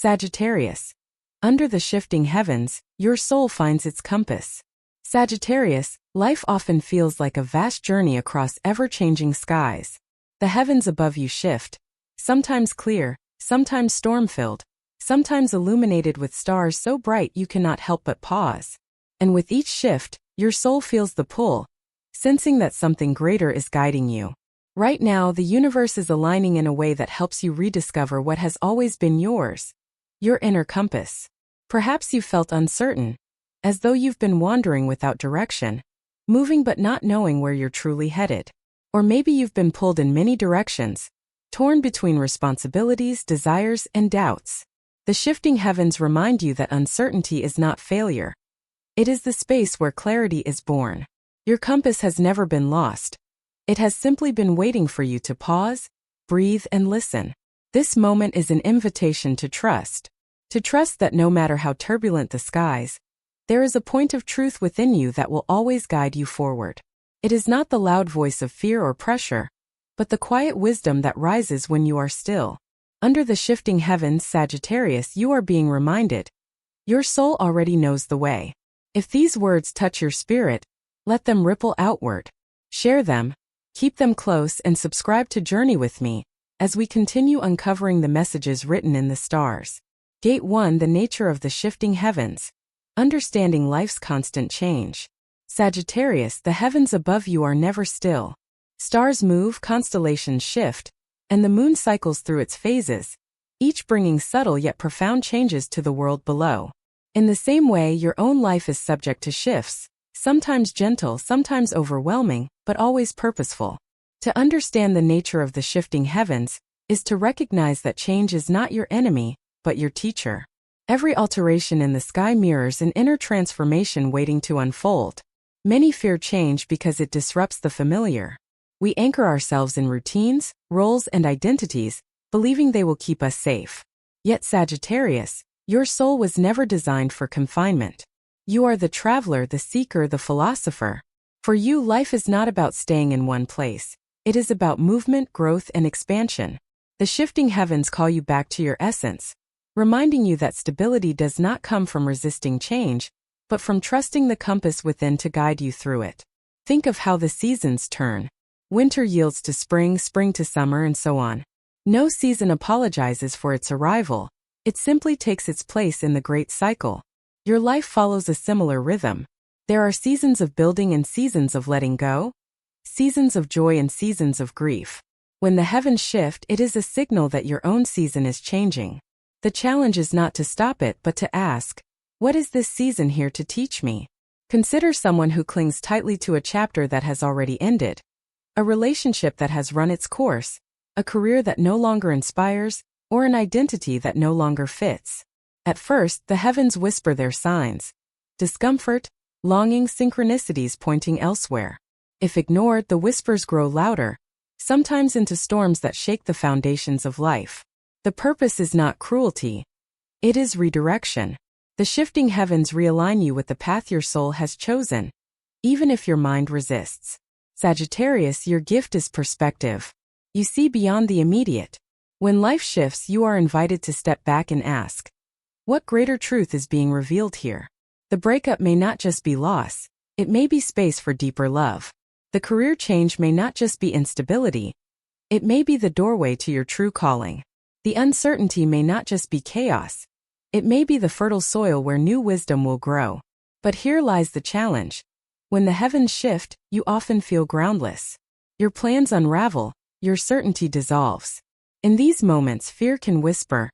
Sagittarius. Under the shifting heavens, your soul finds its compass. Sagittarius, life often feels like a vast journey across ever-changing skies. The heavens above you shift, sometimes clear, sometimes storm-filled, sometimes illuminated with stars so bright you cannot help but pause. And with each shift, your soul feels the pull, sensing that something greater is guiding you. Right now, the universe is aligning in a way that helps you rediscover what has always been yours. Your inner compass. Perhaps you felt uncertain, as though you've been wandering without direction, moving but not knowing where you're truly headed. Or maybe you've been pulled in many directions, torn between responsibilities, desires, and doubts. The shifting heavens remind you that uncertainty is not failure. It is the space where clarity is born. Your compass has never been lost. It has simply been waiting for you to pause, breathe, and listen. This moment is an invitation to trust. To trust that no matter how turbulent the skies, there is a point of truth within you that will always guide you forward. It is not the loud voice of fear or pressure, but the quiet wisdom that rises when you are still. Under the shifting heavens, Sagittarius, you are being reminded. Your soul already knows the way. If these words touch your spirit, let them ripple outward. Share them, keep them close, and subscribe to Journey with me as we continue uncovering the messages written in the stars. Gate 1: The nature of the shifting heavens. Understanding life's constant change. Sagittarius, the heavens above you are never still. Stars move, constellations shift, and the moon cycles through its phases, each bringing subtle yet profound changes to the world below. In the same way, your own life is subject to shifts, sometimes gentle, sometimes overwhelming, but always purposeful. To understand the nature of the shifting heavens is to recognize that change is not your enemy, but your teacher. Every alteration in the sky mirrors an inner transformation waiting to unfold. Many fear change because it disrupts the familiar. We anchor ourselves in routines, roles, and identities, believing they will keep us safe. Yet, Sagittarius, your soul was never designed for confinement. You are the traveler, the seeker, the philosopher. For you, life is not about staying in one place. It is about movement, growth, and expansion. The shifting heavens call you back to your essence, reminding you that stability does not come from resisting change, but from trusting the compass within to guide you through it. Think of how the seasons turn. Winter yields to spring, spring to summer, and so on. No season apologizes for its arrival. It simply takes its place in the great cycle. Your life follows a similar rhythm. There are seasons of building and seasons of letting go, seasons of joy and seasons of grief. When the heavens shift, it is a signal that your own season is changing. The challenge is not to stop it, but to ask, what is this season here to teach me? Consider someone who clings tightly to a chapter that has already ended, a relationship that has run its course, a career that no longer inspires, or an identity that no longer fits. At first, the heavens whisper their signs: discomfort, longing, synchronicities pointing elsewhere. If ignored, the whispers grow louder, sometimes into storms that shake the foundations of life. The purpose is not cruelty. It is redirection. The shifting heavens realign you with the path your soul has chosen, even if your mind resists. Sagittarius, your gift is perspective. You see beyond the immediate. When life shifts, you are invited to step back and ask, what greater truth is being revealed here? The breakup may not just be loss, it may be space for deeper love. The career change may not just be instability, it may be the doorway to your true calling. The uncertainty may not just be chaos, it may be the fertile soil where new wisdom will grow. But here lies the challenge. When the heavens shift, you often feel groundless. Your plans unravel, your certainty dissolves. In these moments, fear can whisper,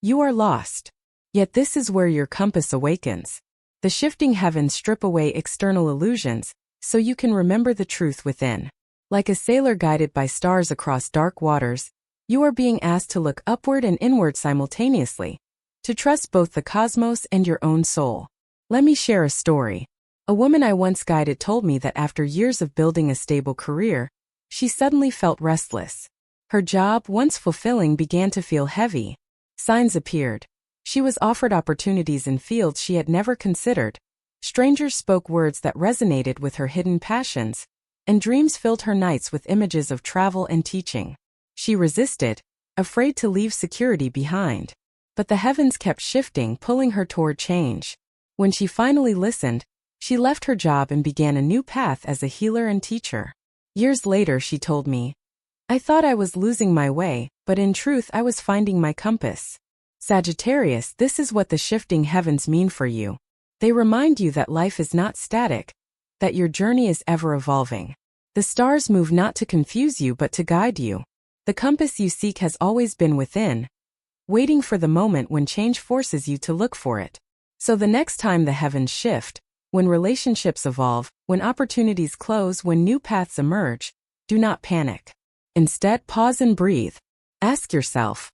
you are lost. Yet this is where your compass awakens. The shifting heavens strip away external illusions, so you can remember the truth within. Like a sailor guided by stars across dark waters, you are being asked to look upward and inward simultaneously, to trust both the cosmos and your own soul. Let me share a story. A woman I once guided told me that after years of building a stable career, she suddenly felt restless. Her job, once fulfilling, began to feel heavy. Signs appeared. She was offered opportunities in fields she had never considered. Strangers spoke words that resonated with her hidden passions, and dreams filled her nights with images of travel and teaching. She resisted, afraid to leave security behind. But the heavens kept shifting, pulling her toward change. When she finally listened, she left her job and began a new path as a healer and teacher. Years later, she told me, "I thought I was losing my way, but in truth I was finding my compass." Sagittarius, this is what the shifting heavens mean for you. They remind you that life is not static, that your journey is ever evolving. The stars move not to confuse you but to guide you. The compass you seek has always been within, waiting for the moment when change forces you to look for it. So the next time the heavens shift, when relationships evolve, when opportunities close, when new paths emerge, do not panic. Instead, pause and breathe. Ask yourself,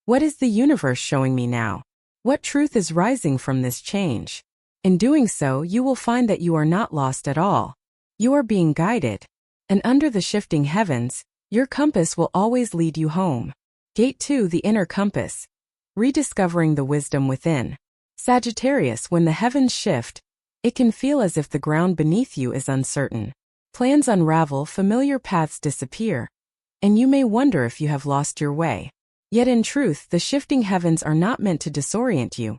what is the universe showing me now? What truth is rising from this change? In doing so, you will find that you are not lost at all. You are being guided. And under the shifting heavens, your compass will always lead you home. Gate 2, the inner compass. Rediscovering the wisdom within. Sagittarius, when the heavens shift, it can feel as if the ground beneath you is uncertain. Plans unravel, familiar paths disappear, and you may wonder if you have lost your way. Yet in truth, the shifting heavens are not meant to disorient you.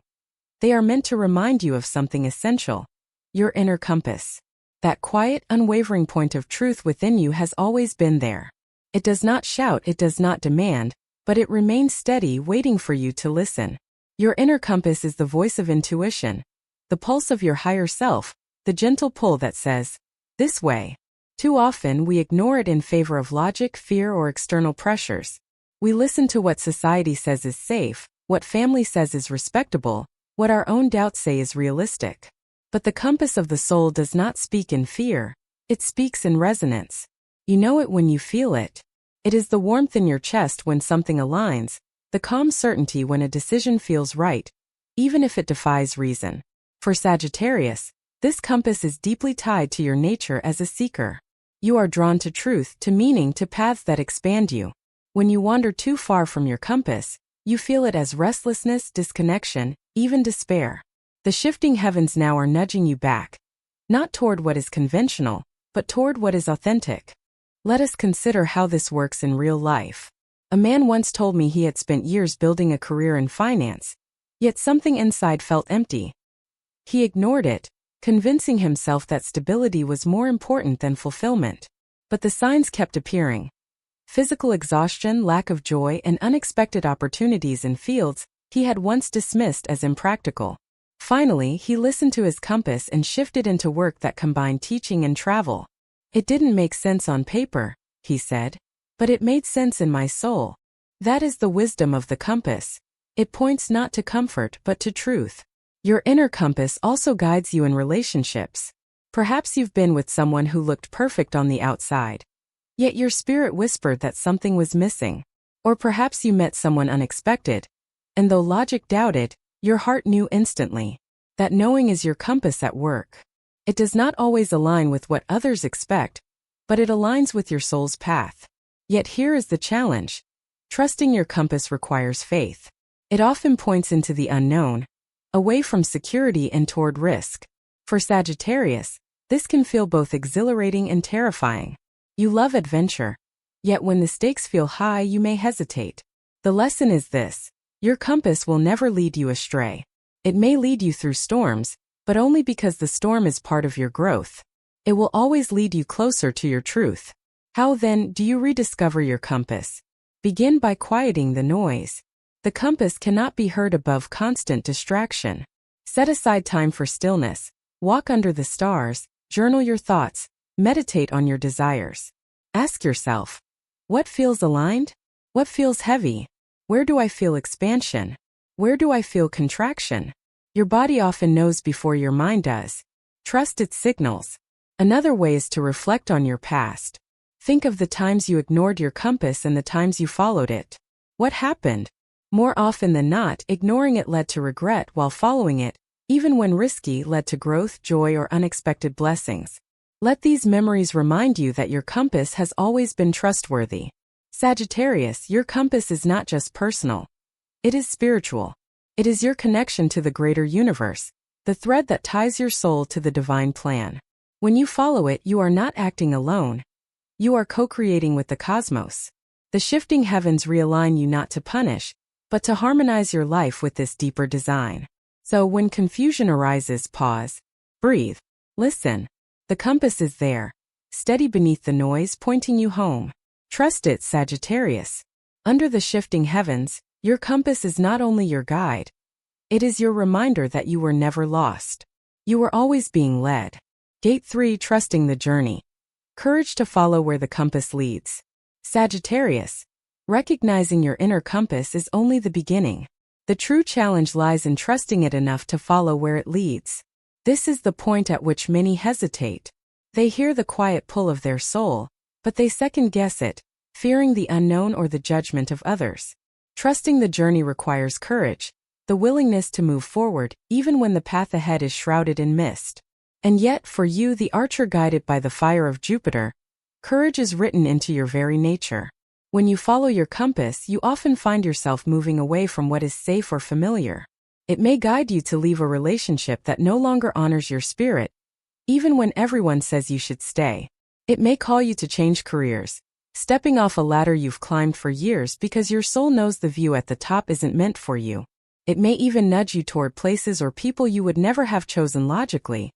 They are meant to remind you of something essential: your inner compass. That quiet, unwavering point of truth within you has always been there. It does not shout, it does not demand, but it remains steady, waiting for you to listen. Your inner compass is the voice of intuition, the pulse of your higher self, the gentle pull that says, "This way." Too often, we ignore it in favor of logic, fear, or external pressures. We listen to what society says is safe, what family says is respectable, what our own doubts say is realistic. But the compass of the soul does not speak in fear, it speaks in resonance. You know it when you feel it. It is the warmth in your chest when something aligns, the calm certainty when a decision feels right, even if it defies reason. For Sagittarius, this compass is deeply tied to your nature as a seeker. You are drawn to truth, to meaning, to paths that expand you. When you wander too far from your compass, you feel it as restlessness, disconnection, even despair. The shifting heavens now are nudging you back, not toward what is conventional, but toward what is authentic. Let us consider how this works in real life. A man once told me he had spent years building a career in finance, yet something inside felt empty. He ignored it, convincing himself that stability was more important than fulfillment. But the signs kept appearing. Physical exhaustion, lack of joy, and unexpected opportunities in fields he had once dismissed as impractical. Finally, he listened to his compass and shifted into work that combined teaching and travel. "It didn't make sense on paper," he said, "but it made sense in my soul." That is the wisdom of the compass. It points not to comfort but to truth. Your inner compass also guides you in relationships. Perhaps you've been with someone who looked perfect on the outside, yet your spirit whispered that something was missing. Or perhaps you met someone unexpected, and though logic doubted, your heart knew instantly. That knowing is your compass at work. It does not always align with what others expect, but it aligns with your soul's path. Yet here is the challenge. Trusting your compass requires faith. It often points into the unknown, away from security and toward risk. For Sagittarius, this can feel both exhilarating and terrifying. You love adventure, yet when the stakes feel high, you may hesitate. The lesson is this: your compass will never lead you astray. It may lead you through storms, but only because the storm is part of your growth. It will always lead you closer to your truth. How then do you rediscover your compass? Begin by quieting the noise. The compass cannot be heard above constant distraction. Set aside time for stillness, walk under the stars, journal your thoughts, meditate on your desires. Ask yourself, what feels aligned? What feels heavy? Where do I feel expansion? Where do I feel contraction? Your body often knows before your mind does. Trust its signals. Another way is to reflect on your past. Think of the times you ignored your compass and the times you followed it. What happened? More often than not, ignoring it led to regret, while following it, even when risky, led to growth, joy, or unexpected blessings. Let these memories remind you that your compass has always been trustworthy. Sagittarius, your compass is not just personal. It is spiritual. It is your connection to the greater universe, the thread that ties your soul to the divine plan. When you follow it, you are not acting alone. You are co-creating with the cosmos. The shifting heavens realign you not to punish, but to harmonize your life with this deeper design. So when confusion arises, pause, breathe, listen. The compass is there, steady beneath the noise, pointing you home. Trust it, Sagittarius. Under the shifting heavens, your compass is not only your guide, it is your reminder that you were never lost. You were always being led. Gate 3, trusting the journey. Courage to follow where the compass leads. Sagittarius, recognizing your inner compass is only the beginning. The true challenge lies in trusting it enough to follow where it leads. This is the point at which many hesitate. They hear the quiet pull of their soul, but they second-guess it, fearing the unknown or the judgment of others. Trusting the journey requires courage, the willingness to move forward even when the path ahead is shrouded in mist. And yet, for you, the archer guided by the fire of Jupiter, courage is written into your very nature. When you follow your compass, you often find yourself moving away from what is safe or familiar. It may guide you to leave a relationship that no longer honors your spirit, even when everyone says you should stay. It may call you to change careers, stepping off a ladder you've climbed for years because your soul knows the view at the top isn't meant for you. It may even nudge you toward places or people you would never have chosen logically,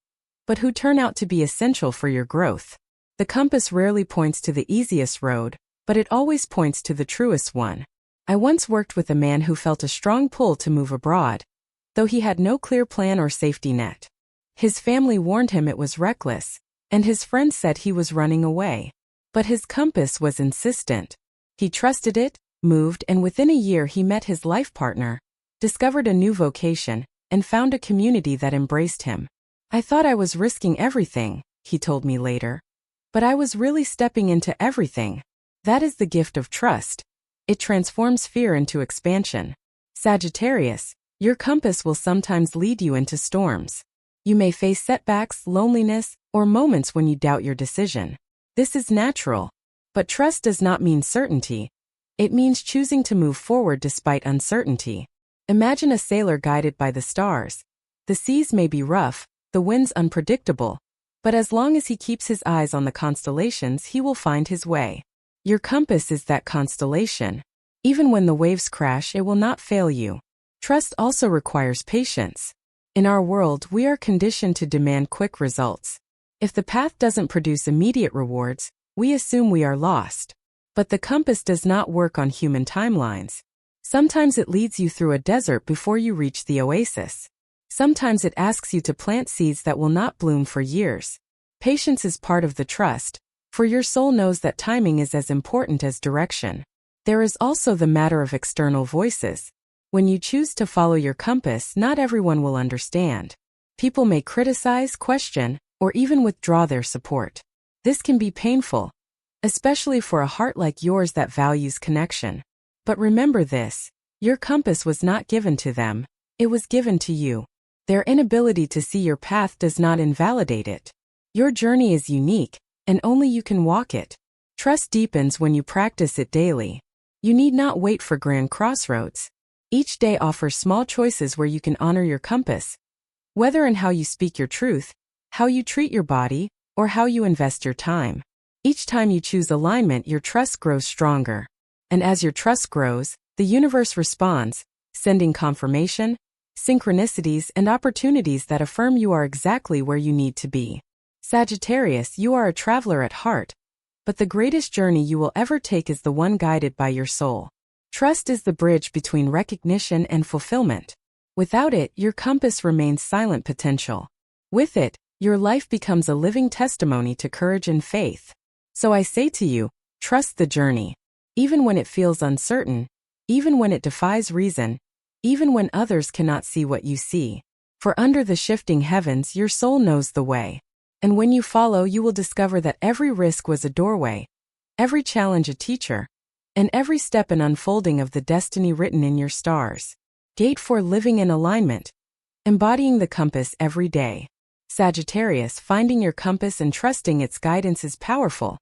but who turn out to be essential for your growth. The compass rarely points to the easiest road, but it always points to the truest one. I once worked with a man who felt a strong pull to move abroad, though he had no clear plan or safety net. His family warned him it was reckless, and his friends said he was running away. But his compass was insistent. He trusted it, moved, and within a year he met his life partner, discovered a new vocation, and found a community that embraced him. I thought I was risking everything, he told me later. But I was really stepping into everything. That is the gift of trust. It transforms fear into expansion. Sagittarius, your compass will sometimes lead you into storms. You may face setbacks, loneliness, or moments when you doubt your decision. This is natural. But trust does not mean certainty. It means choosing to move forward despite uncertainty. Imagine a sailor guided by the stars. The seas may be rough, the winds unpredictable, but as long as he keeps his eyes on the constellations, he will find his way. Your compass is that constellation. Even when the waves crash, it will not fail you. Trust also requires patience. In our world, we are conditioned to demand quick results. If the path doesn't produce immediate rewards, we assume we are lost. But the compass does not work on human timelines. Sometimes it leads you through a desert before you reach the oasis. Sometimes it asks you to plant seeds that will not bloom for years. Patience is part of the trust, for your soul knows that timing is as important as direction. There is also the matter of external voices. When you choose to follow your compass, not everyone will understand. People may criticize, question, or even withdraw their support. This can be painful, especially for a heart like yours that values connection. But remember this, your compass was not given to them, it was given to you. Their inability to see your path does not invalidate it. Your journey is unique, and only you can walk it. Trust deepens when you practice it daily. You need not wait for grand crossroads. Each day offers small choices where you can honor your compass, whether in how you speak your truth, how you treat your body, or how you invest your time. Each time you choose alignment, your trust grows stronger. And as your trust grows, the universe responds, sending confirmation, synchronicities, and opportunities that affirm you are exactly where you need to be. Sagittarius, you are a traveler at heart, but the greatest journey you will ever take is the one guided by your soul. Trust is the bridge between recognition and fulfillment. Without it, your compass remains silent potential. With it, your life becomes a living testimony to courage and faith. So I say to you, trust the journey. Even when it feels uncertain, even when it defies reason, even when others cannot see what you see. For under the shifting heavens, your soul knows the way. And when you follow, you will discover that every risk was a doorway, every challenge a teacher, and every step an unfolding of the destiny written in your stars. Gate 4, living in alignment. Embodying the compass every day. Sagittarius, finding your compass and trusting its guidance is powerful.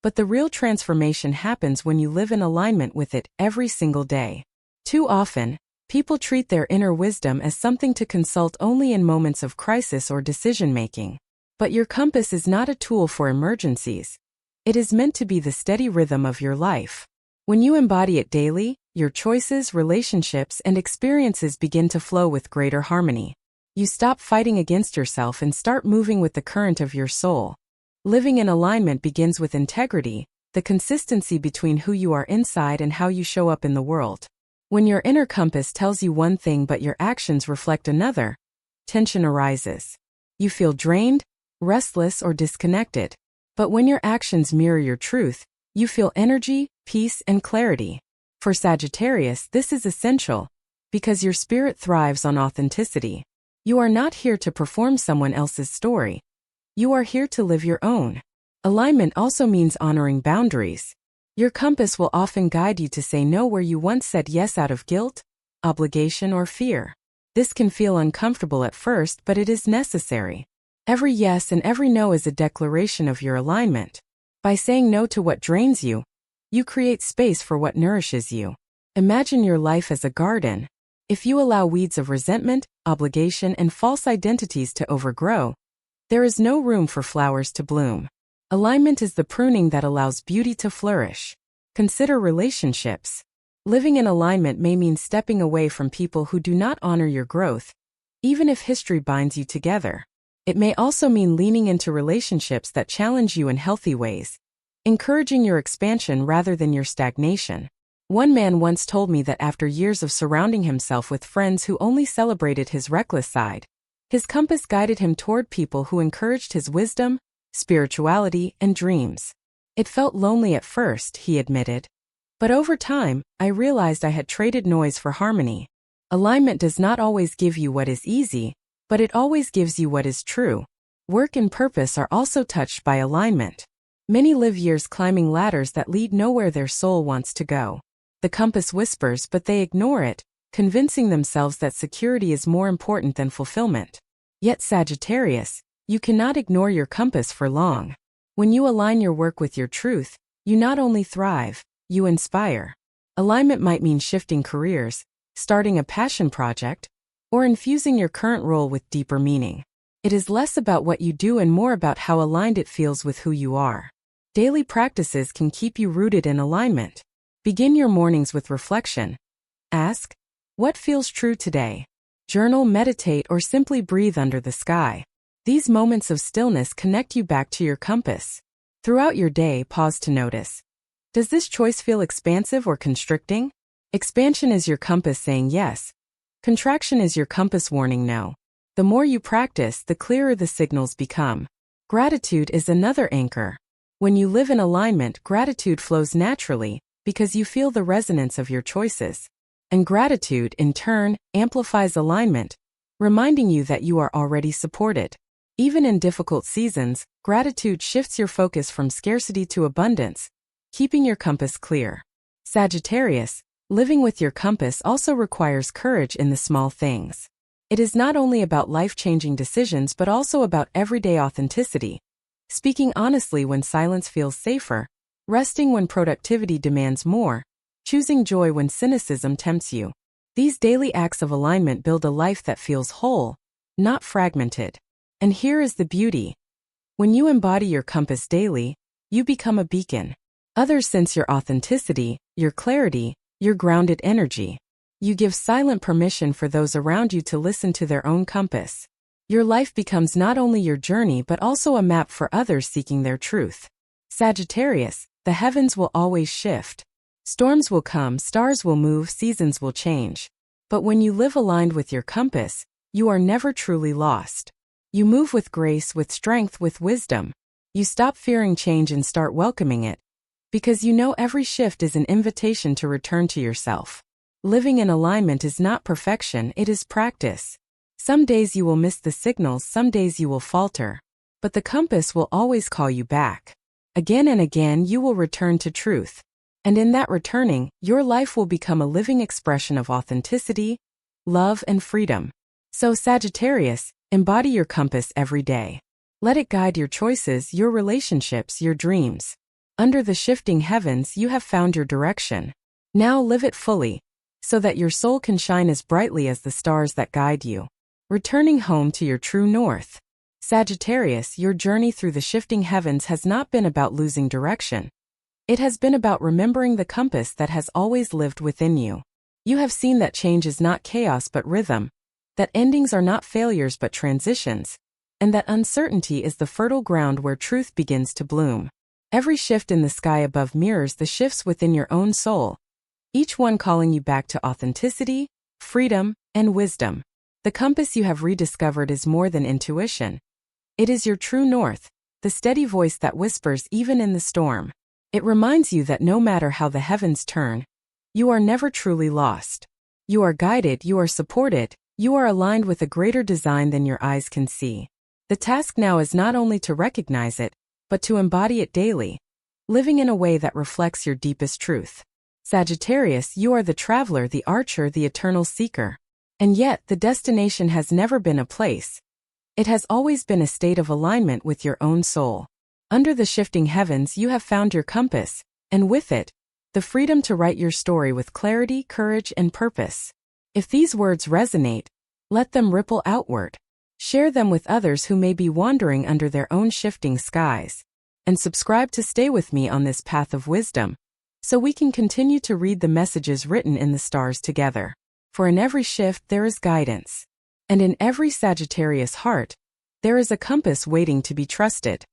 But the real transformation happens when you live in alignment with it every single day. Too often, people treat their inner wisdom as something to consult only in moments of crisis or decision-making. But your compass is not a tool for emergencies. It is meant to be the steady rhythm of your life. When you embody it daily, your choices, relationships, and experiences begin to flow with greater harmony. You stop fighting against yourself and start moving with the current of your soul. Living in alignment begins with integrity, the consistency between who you are inside and how you show up in the world. When your inner compass tells you one thing but your actions reflect another, tension arises. You feel drained, restless, or disconnected. But when your actions mirror your truth, you feel energy, peace, and clarity. For Sagittarius, this is essential because your spirit thrives on authenticity. You are not here to perform someone else's story. You are here to live your own. Alignment also means honoring boundaries. Your compass will often guide you to say no where you once said yes out of guilt, obligation, or fear. This can feel uncomfortable at first, but it is necessary. Every yes and every no is a declaration of your alignment. By saying no to what drains you, you create space for what nourishes you. Imagine your life as a garden. If you allow weeds of resentment, obligation, and false identities to overgrow, there is no room for flowers to bloom. Alignment is the pruning that allows beauty to flourish. Consider relationships. Living in alignment may mean stepping away from people who do not honor your growth, even if history binds you together. It may also mean leaning into relationships that challenge you in healthy ways, encouraging your expansion rather than your stagnation. One man once told me that after years of surrounding himself with friends who only celebrated his reckless side, his compass guided him toward people who encouraged his wisdom, spirituality, and dreams. It felt lonely at first, he admitted. But over time, I realized I had traded noise for harmony. Alignment does not always give you what is easy, but it always gives you what is true. Work and purpose are also touched by alignment. Many live years climbing ladders that lead nowhere their soul wants to go. The compass whispers, but they ignore it, convincing themselves that security is more important than fulfillment. Yet Sagittarius, you cannot ignore your compass for long. When you align your work with your truth, you not only thrive, you inspire. Alignment might mean shifting careers, starting a passion project, or infusing your current role with deeper meaning. It is less about what you do and more about how aligned it feels with who you are. Daily practices can keep you rooted in alignment. Begin your mornings with reflection. Ask, what feels true today? Journal, meditate, or simply breathe under the sky. These moments of stillness connect you back to your compass. Throughout your day, pause to notice. Does this choice feel expansive or constricting? Expansion is your compass saying yes. Contraction is your compass warning no. The more you practice, the clearer the signals become. Gratitude is another anchor. When you live in alignment, gratitude flows naturally, because you feel the resonance of your choices. And gratitude, in turn, amplifies alignment, reminding you that you are already supported. Even in difficult seasons, gratitude shifts your focus from scarcity to abundance, keeping your compass clear. Sagittarius, living with your compass also requires courage in the small things. It is not only about life-changing decisions but also about everyday authenticity. Speaking honestly when silence feels safer, resting when productivity demands more, choosing joy when cynicism tempts you. These daily acts of alignment build a life that feels whole, not fragmented. And here is the beauty. When you embody your compass daily, you become a beacon. Others sense your authenticity, your clarity, your grounded energy. You give silent permission for those around you to listen to their own compass. Your life becomes not only your journey but also a map for others seeking their truth. Sagittarius, the heavens will always shift. Storms will come, stars will move, seasons will change. But when you live aligned with your compass, you are never truly lost. You move with grace, with strength, with wisdom. You stop fearing change and start welcoming it, because you know every shift is an invitation to return to yourself. Living in alignment is not perfection, it is practice. Some days you will miss the signals, some days you will falter. But the compass will always call you back. Again and again you will return to truth. And in that returning, your life will become a living expression of authenticity, love, and freedom. So Sagittarius, embody your compass every day. Let it guide your choices, your relationships, your dreams. Under the shifting heavens, you have found your direction. Now live it fully, so that your soul can shine as brightly as the stars that guide you. Returning home to your true north. Sagittarius, your journey through the shifting heavens has not been about losing direction. It has been about remembering the compass that has always lived within you. You have seen that change is not chaos but rhythm, that endings are not failures but transitions, and that uncertainty is the fertile ground where truth begins to bloom. Every shift in the sky above mirrors the shifts within your own soul, each one calling you back to authenticity, freedom, and wisdom. The compass you have rediscovered is more than intuition. It is your true north, the steady voice that whispers even in the storm. It reminds you that no matter how the heavens turn, you are never truly lost. You are guided, you are supported, you are aligned with a greater design than your eyes can see. The task now is not only to recognize it, but to embody it daily, living in a way that reflects your deepest truth. Sagittarius, you are the traveler, the archer, the eternal seeker. And yet, the destination has never been a place. It has always been a state of alignment with your own soul. Under the shifting heavens, you have found your compass, and with it, the freedom to write your story with clarity, courage, and purpose. If these words resonate, let them ripple outward. Share them with others who may be wandering under their own shifting skies. And subscribe to stay with me on this path of wisdom, so we can continue to read the messages written in the stars together. For in every shift there is guidance. And in every Sagittarius heart, there is a compass waiting to be trusted.